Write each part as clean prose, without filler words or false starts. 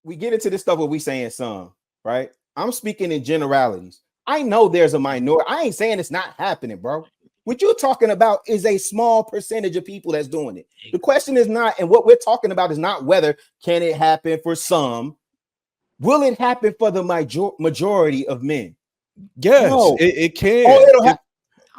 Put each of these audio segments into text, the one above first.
we get into this stuff where we saying some, right? I'm speaking in generalities. I know there's a minority. I ain't saying it's not happening, bro. What you're talking about is a small percentage of people that's doing it. The question is not, and what we're talking about is not whether can it happen for some. Will it happen for the majority of men? Yes, no. it can. Oh,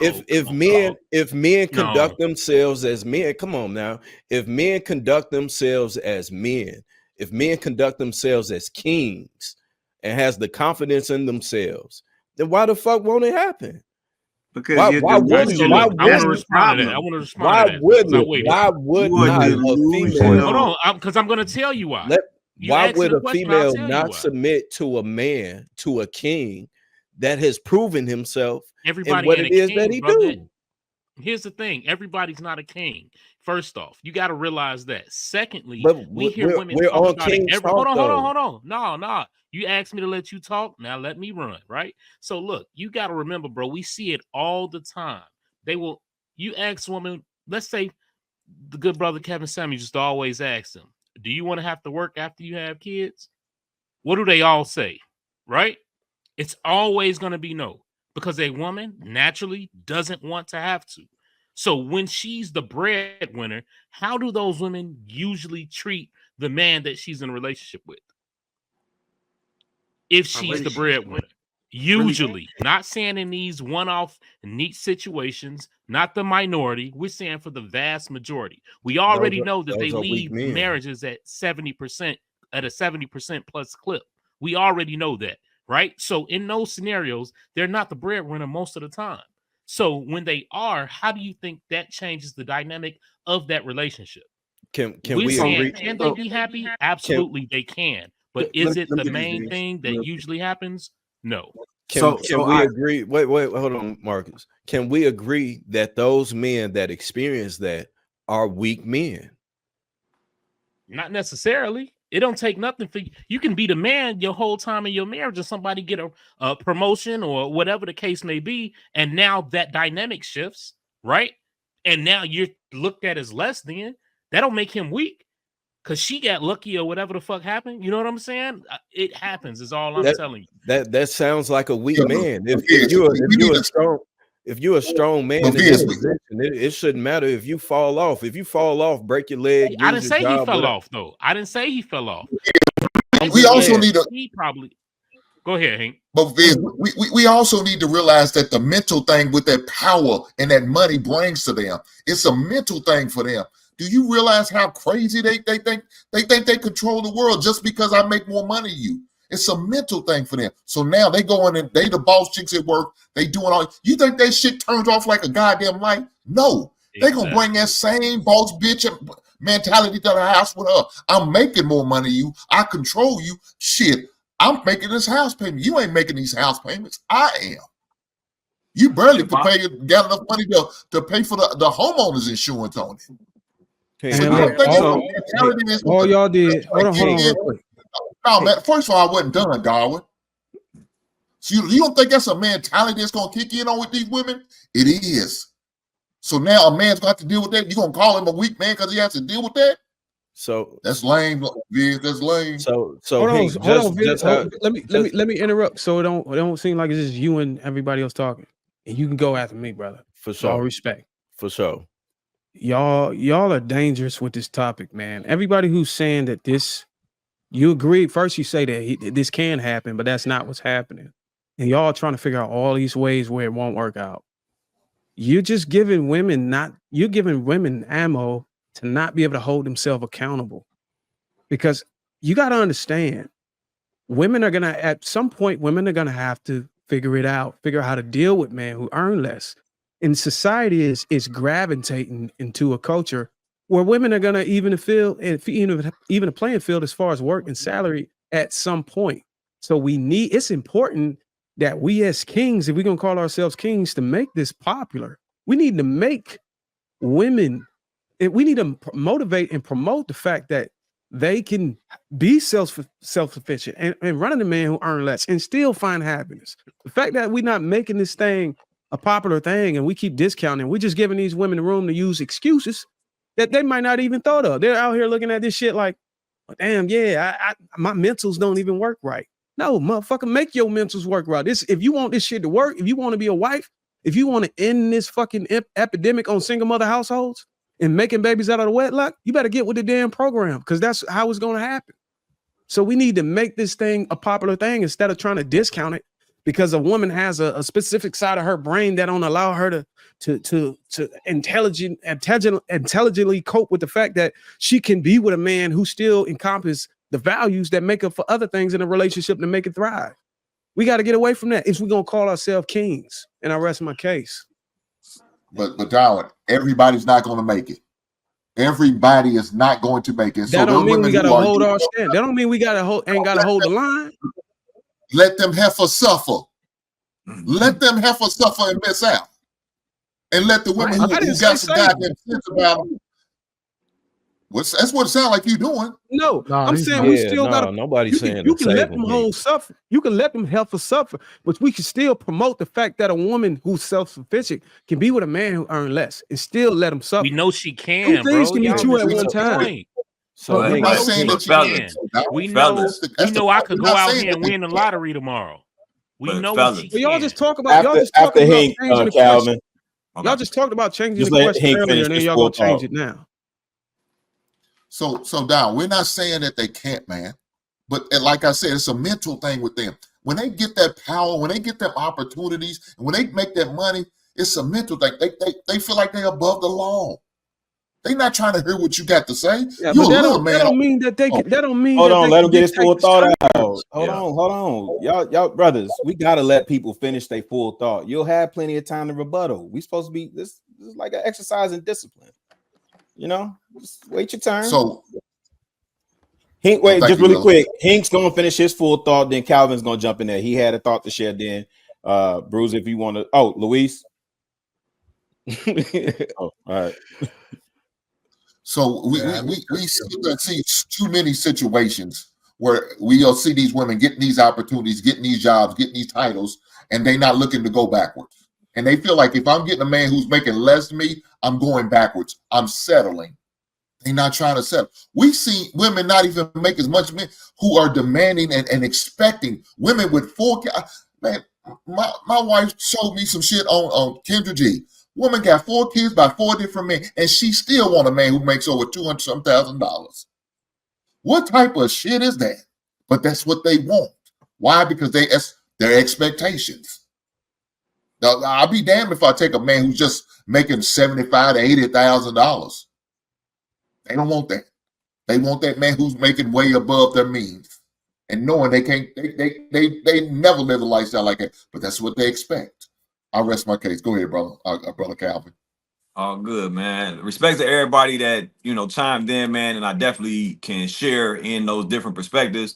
If men conduct themselves as men, come on now. If men conduct themselves as men, if men conduct themselves as kings and has the confidence in themselves, then why the fuck won't it happen? Because why would not a female? Hold on, because I'm going to tell you why. Why would a female not submit to a man, to a king that has proven himself and what it is that he do? Here's the thing: everybody's not a king. First off, you got to realize that. Secondly, we hear women talk about it. Hold on. No. You asked me to let you talk. Now let me run, right? So look, you got to remember, bro. We see it all the time. You ask women. Let's say the good brother Kevin Samuel just always asks them, "Do you want to have to work after you have kids?" What do they all say? Right? It's always going to be no. Because a woman naturally doesn't want to have to. So when she's the breadwinner, how do those women usually treat the man that she's in a relationship with? If she's the breadwinner. Usually, not saying in these one-off neat situations, not the minority. We're saying for the vast majority. We already know that they leave marriages at 70%, at a 70% plus clip. We already know that. Right. So in those scenarios, they're not the breadwinner most of the time. So when they are, how do you think that changes the dynamic of that relationship? Can we agree? Can they be happy? Absolutely, they can. But is it the main thing that usually happens? No. Can we agree? Wait, hold on, Marcus. Can we agree that those men that experience that are weak men? Not necessarily. It don't take nothing for you. You can be the man your whole time in your marriage and somebody get a promotion or whatever the case may be. And now that dynamic shifts, right? And now you're looked at as less than. That don't make him weak because she got lucky or whatever the fuck happened. You know what I'm saying? It happens is all I'm telling you. That sounds like a weak man. If you're a strong man in this position, it shouldn't matter if you fall off. If you fall off, break your leg. I didn't say he fell off, though. I didn't say he fell off. We also need to. He probably. Go ahead, Hank. But we also need to realize that the mental thing with that power and that money brings to them, it's a mental thing for them. Do you realize how crazy they think they control the world just because I make more money than you? It's a mental thing for them. So now they go in and they the boss chicks at work. They doing all. You think that shit turns off like a goddamn light? No. Exactly. They gonna bring that same boss bitch mentality to the house with her. I'm making more money than you. I control you. Shit. I'm making this house payment. You ain't making these house payments. I am. You barely got enough money to pay for the homeowner's insurance on it. So all y'all did. Hold on real quick. No, man. First of all, I wasn't done, Darwin. So you don't think that's a mentality that's gonna kick in on with these women? It is. So now a man's got to deal with that. You gonna call him a weak man because he has to deal with that? So that's lame, Viz. That's lame. So hold on, Viz. Let me interrupt so it don't seem like it's just you and everybody else talking. And you can go after me, brother. For sure. All respect. For sure. Y'all are dangerous with this topic, man. Everybody who's saying that this. You agree. First, you say that this can happen, but that's not what's happening. And y'all trying to figure out all these ways where it won't work out. You're just giving women ammo to not be able to hold themselves accountable. Because you got to understand, at some point, women are going to have to figure out how to deal with men who earn less. And society is gravitating into a culture where women are going to even a playing field as far as work and salary at some point. So it's important that we as kings, if we're going to call ourselves kings, to make this popular. We need to make women, we need to motivate and promote the fact that they can be self-sufficient and running a man who earn less and still find happiness. The fact that we're not making this thing a popular thing and we keep discounting, we're just giving these women the room to use excuses that they might not even thought of. They're out here looking at this shit like, damn, yeah, my mentals don't even work right. No, motherfucker, make your mentals work right. If you want this shit to work, if you want to be a wife, if you want to end this fucking epidemic on single mother households and making babies out of the wedlock, you better get with the damn program, because that's how it's going to happen. So we need to make this thing a popular thing instead of trying to discount it because a woman has a specific side of her brain that don't allow her to intelligently cope with the fact that she can be with a man who still encompasses the values that make up for other things in a relationship to make it thrive. We got to get away from that if we're going to call ourselves kings. And I rest my case. But Darwin, everybody's not going to make it. Everybody is not going to make it. That don't mean we got to hold our stand. That don't mean we got to hold the line. Let them heifers suffer. Let them heifers suffer and miss out. And let the women who got some goddamn sense about them. That's what it sounds like you doing. No, I'm saying we still got. Nobody's saying you can let them whole suffer. You can let them heifers suffer, but we can still promote the fact that a woman who's self-sufficient can be with a man who earns less and still let them suffer. We know she can. Two things can be true at one time. So we know I could go out here and win the lottery tomorrow. We know what she can. Y'all just talk about changing the Calvin. Y'all just talked about changing the question earlier, and then y'all gonna change it now. So Down, we're not saying that they can't, man. But like I said, it's a mental thing with them. When they get that power, when they get them opportunities, and when they make that money, it's a mental thing. They feel like they're above the law. They're not trying to hear what you got to say. Yeah, but that don't mean that they can. That don't mean. Hold on, let them get his full thought out. Hold on, y'all brothers. We gotta let people finish their full thought. You'll have plenty of time to rebuttal. We supposed to be this is like an exercise in discipline. You know, just wait your turn. So, Hink, wait, just really quick. Hink's gonna finish his full thought, then Calvin's gonna jump in there. He had a thought to share. Then, Bruce, if you want to. Oh, Luis. All right. So we see too many situations where we'll see these women getting these opportunities, getting these jobs, getting these titles, and they're not looking to go backwards. And they feel like if I'm getting a man who's making less than me, I'm going backwards. I'm settling. They're not trying to settle. We see women not even make as much men who are demanding and expecting. Women with 4 kids. Man, my wife showed me some shit on Kendra G. Woman got 4 kids by 4 different men, and she still want a man who makes over $200,000. What type of shit is that? But that's what they want. Why? Because that's their expectations. Now, I'll be damned if I take a man who's just making $75,000 to $80,000. They don't want that. They want that man who's making way above their means and knowing they can't. They never live a lifestyle like that, but that's what they expect. I'll rest my case. Go ahead, brother. Brother Calvin. All good, man. Respect to everybody that chimed in, man, and I definitely can share in those different perspectives.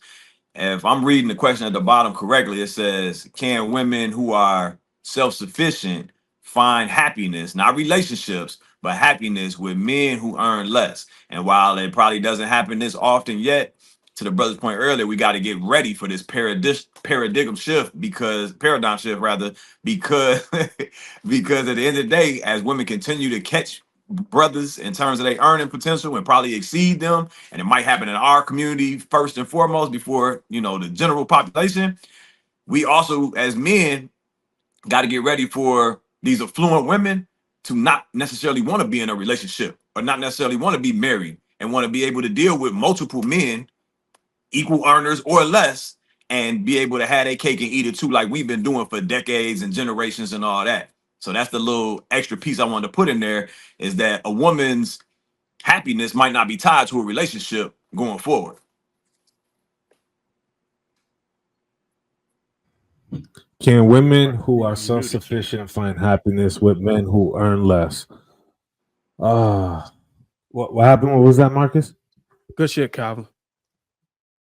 If I'm reading the question at the bottom correctly, it says, "Can women who are self-sufficient find happiness, not relationships, but happiness with men who earn less?" And while it probably doesn't happen this often yet, to the brother's point earlier, we got to get ready for this paradigm shift because at the end of the day, as women continue to catch brothers in terms of their earning potential and probably exceed them, and it might happen in our community first and foremost before the general population, we also as men got to get ready for these affluent women to not necessarily want to be in a relationship or not necessarily want to be married and want to be able to deal with multiple men, equal earners or less, and be able to have their cake and eat it too, like we've been doing for decades and generations and all that. So that's the little extra piece I wanted to put in there, is that a woman's happiness might not be tied to a relationship going forward. Can women who are self-sufficient find happiness with men who earn less? What happened? What was that, Marcus? Good shit, Calvin.